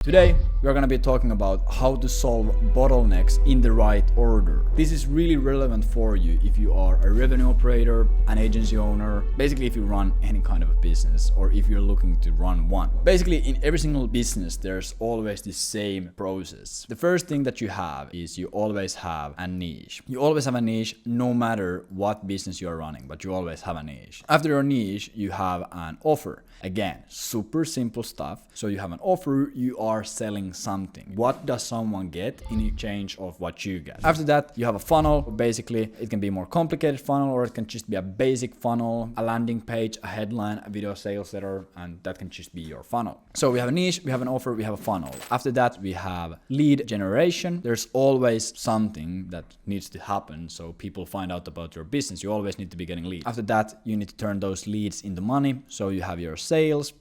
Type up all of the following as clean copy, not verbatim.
Today, we're going to be talking about how to solve bottlenecks in the right order. This is really relevant for you if you are a revenue operator, an agency owner, basically if you run any kind of a business or if you're looking to run one. Basically, in every single business, there's always the same process. The first thing that you have is you always have a niche. You always have a niche no matter what business you're running, but you always have a niche. After your niche, you have an offer. Again, super simple stuff. So you have an offer, you are selling something. What does someone get in exchange of what you get? After that, you have a funnel. Basically, it can be a more complicated funnel or it can just be a basic funnel, a landing page, a headline, a video sales letter, and that can just be your funnel. So we have a niche, we have an offer, we have a funnel. After that, we have lead generation. There's always something that needs to happen so people find out about your business. You always need to be getting leads. After that, you need to turn those leads into money. So you have your sales.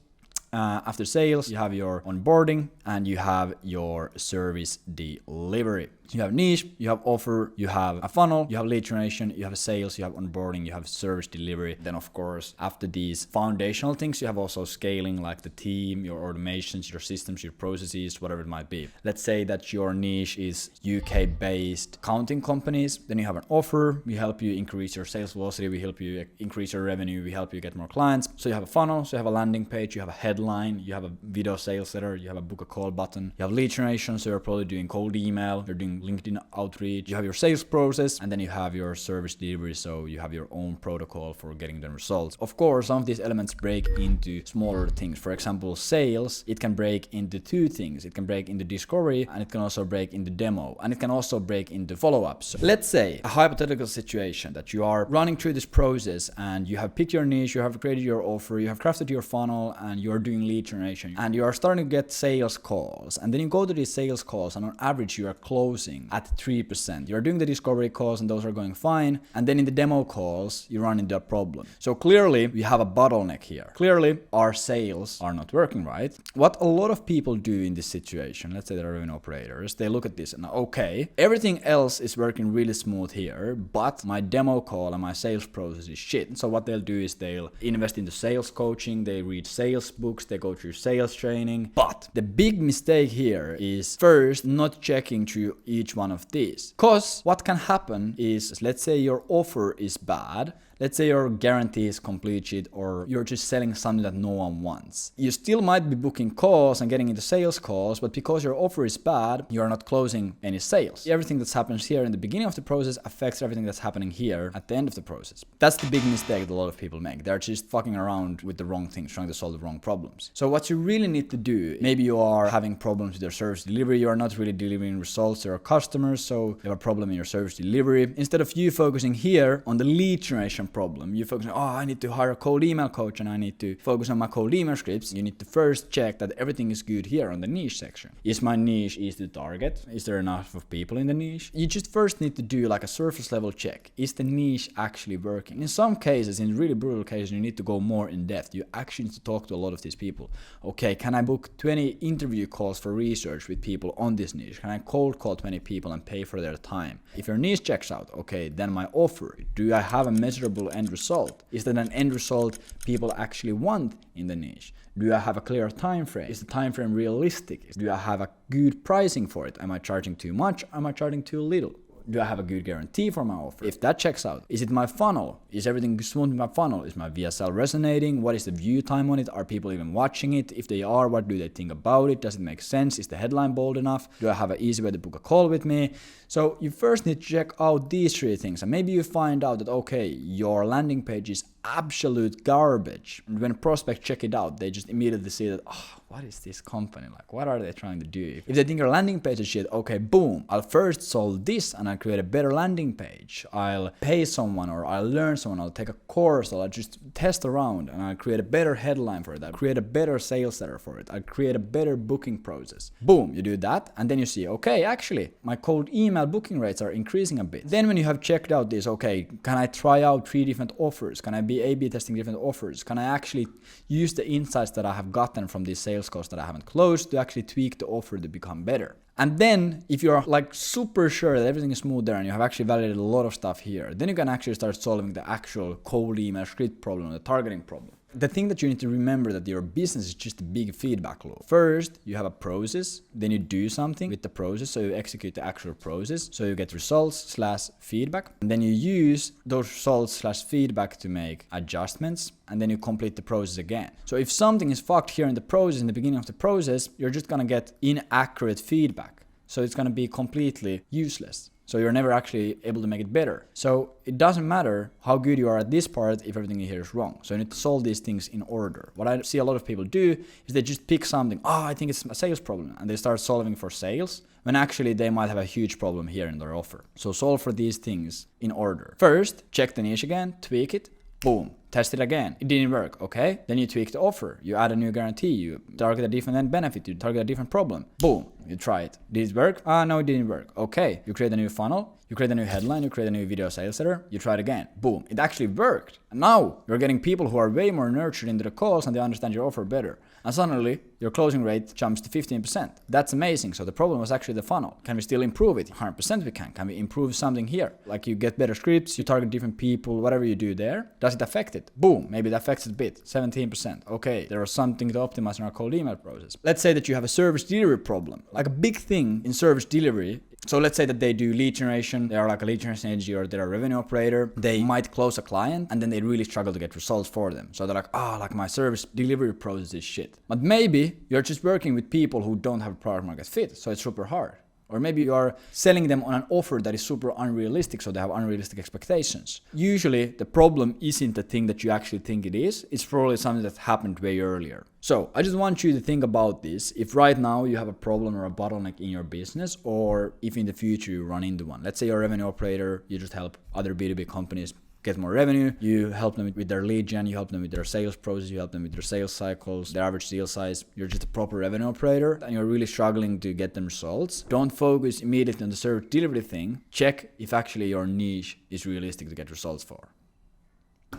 After sales, you have your onboarding and you have your service delivery. You have niche, you have offer, you have a funnel, you have lead generation, you have sales, you have onboarding, you have service delivery. Then of course, after these foundational things, you have also scaling like the team, your automations, your systems, your processes, whatever it might be. Let's say that your niche is UK-based accounting companies. Then you have an offer, we help you increase your sales velocity, we help you increase your revenue, we help you get more clients. So you have a funnel, so you have a landing page, you have a headline, you have a video sales letter, you have a book a call button, you have lead generation, so you're probably doing cold email, you're doing LinkedIn outreach, you have your sales process, and then you have your service delivery, so you have your own protocol for getting the results. Of course, some of these elements break into smaller things. For example, sales, it can break into two things. It can break into discovery, and it can also break into demo, and it can also break into follow-ups. So let's say a hypothetical situation that you are running through this process and you have picked your niche, you have created your offer, you have crafted your funnel, and you're doing lead generation, and you are starting to get sales calls, and then you go to these sales calls, and on average you are closing at 3%. You're doing the discovery calls and those are going fine, and then in the demo calls you run into a problem. So clearly we have a bottleneck here. Clearly our sales are not working right. What a lot of people do in this situation, let's say they're revenue operators, they look at this and okay, everything else is working really smooth here, but my demo call and my sales process is shit. So what they'll do is they'll invest into sales coaching, they read sales books, they go through sales training. But the big mistake here is first not checking through each one of these. Because what can happen is, let's say your offer is bad, let's say your guarantee is complete shit, or you're just selling something that no one wants. You still might be booking calls and getting into sales calls, but because your offer is bad, you're not closing any sales. Everything that happens here in the beginning of the process affects everything that's happening here at the end of the process. That's the big mistake that a lot of people make. They're just fucking around with the wrong things, trying to solve the wrong problems. So what you really need to do, maybe you are having problems with your service delivery, you are not really delivering results to your customers, so you have a problem in your service delivery. Instead of you focusing here on the lead generation problem, you focus on, I need to hire a cold email coach and I need to focus on my cold email scripts. You need to first check that everything is good here on the niche section. Is my niche easy to target? Is there enough of people in the niche? You just first need to do like a surface level check. Is the niche actually working? In some cases, in really brutal cases, you need to go more in depth. You actually need to talk to a lot of these people. Okay, can I book 20 interview calls for research with people on this niche? Can I cold call 20 people and pay for their time? If your niche checks out, okay, then my offer. Do I have a measurable end result? Is that an end result people actually want in the niche? Do I have a clear time frame? Is the time frame realistic? Do I have a good pricing for it? Am I charging too much? Am I charging too little? Do I have a good guarantee for my offer? If that checks out, is it my funnel? Is everything smooth with my funnel? Is my VSL resonating? What is the view time on it? Are people even watching it? If they are, what do they think about it? Does it make sense? Is the headline bold enough? Do I have an easy way to book a call with me? So you first need to check out these three things, and maybe you find out that, okay, your landing page is absolute garbage. And when prospects check it out, they just immediately see that, what is this company? Like, what are they trying to do? If they think your landing page is shit, okay, boom, I'll first solve this and I'll create a better landing page. I'll pay someone or I'll learn someone, I'll take a course, or I'll just test around and I'll create a better headline for it. I'll create a better sales letter for it. I'll create a better booking process. Boom, you do that and then you see, okay, actually, my cold email booking rates are increasing a bit. Then when you have checked out this, okay, can I try out 3 different offers? Can I be A/B testing different offers? Can I actually use the insights that I have gotten from these sales calls that I haven't closed to actually tweak the offer to become better? And then if you're like super sure that everything is smooth there and you have actually validated a lot of stuff here, then you can actually start solving the actual cold email script problem, the targeting problem. The thing that you need to remember that your business is just a big feedback loop. First, you have a process, then you do something with the process, so you execute the actual process, so you get results/feedback, and then you use those results/feedback to make adjustments, and then you complete the process again. So if something is fucked here in the process, in the beginning of the process, you're just gonna get inaccurate feedback. So it's gonna be completely useless. So you're never actually able to make it better. So it doesn't matter how good you are at this part if everything here is wrong. So you need to solve these things in order. What I see a lot of people do is they just pick something, I think it's a sales problem, and they start solving for sales, when actually they might have a huge problem here in their offer. So solve for these things in order. First, check the niche again, tweak it, boom. Test it again. It didn't work. Okay. Then you tweak the offer. You add a new guarantee. You target a different end benefit. You target a different problem. Boom. You try it. Did it work? No, it didn't work. Okay. You create a new funnel. You create a new headline. You create a new video sales letter. You try it again. Boom. It actually worked. And now you're getting people who are way more nurtured into the calls and they understand your offer better. And suddenly your closing rate jumps to 15%. That's amazing. So the problem was actually the funnel. Can we still improve it? 100% we can. Can we improve something here? Like you get better scripts, you target different people, whatever you do there. Does it affect it? Boom. Maybe it affects it a bit. 17%. Okay. There is something to optimize in our cold email process. Let's say that you have a service delivery problem. Like a big thing in service delivery. So let's say that they do lead generation, they are like a lead generation agency or they're a revenue operator. They might close a client and then they really struggle to get results for them. So they're like, like my service delivery process is shit. But maybe you're just working with people who don't have a product market fit. So it's super hard. Or maybe you are selling them on an offer that is super unrealistic, so they have unrealistic expectations. Usually, the problem isn't the thing that you actually think it is. It's probably something that happened way earlier. So I just want you to think about this. If right now you have a problem or a bottleneck in your business, or if in the future you run into one. Let's say you're a revenue operator, you just help other B2B companies get more revenue, you help them with their lead gen, you help them with their sales process, you help them with their sales cycles, their average deal size. You're just a proper revenue operator and you're really struggling to get them results. Don't focus immediately on the service delivery thing. Check if actually your niche is realistic to get results for.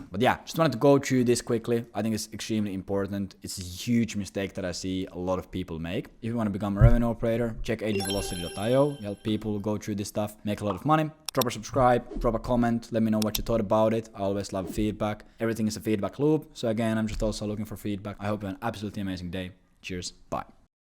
But yeah, just wanted to go through this quickly. I think it's extremely important. It's a huge mistake that I see a lot of people make. If you want to become a revenue operator, check agentvelocity.io. Help people go through this stuff, make a lot of money. Drop a subscribe, drop a comment, let me know what you thought about it. I always love feedback. Everything is a feedback loop. So again, I'm just also looking for feedback. I hope you have an absolutely amazing day. Cheers. Bye.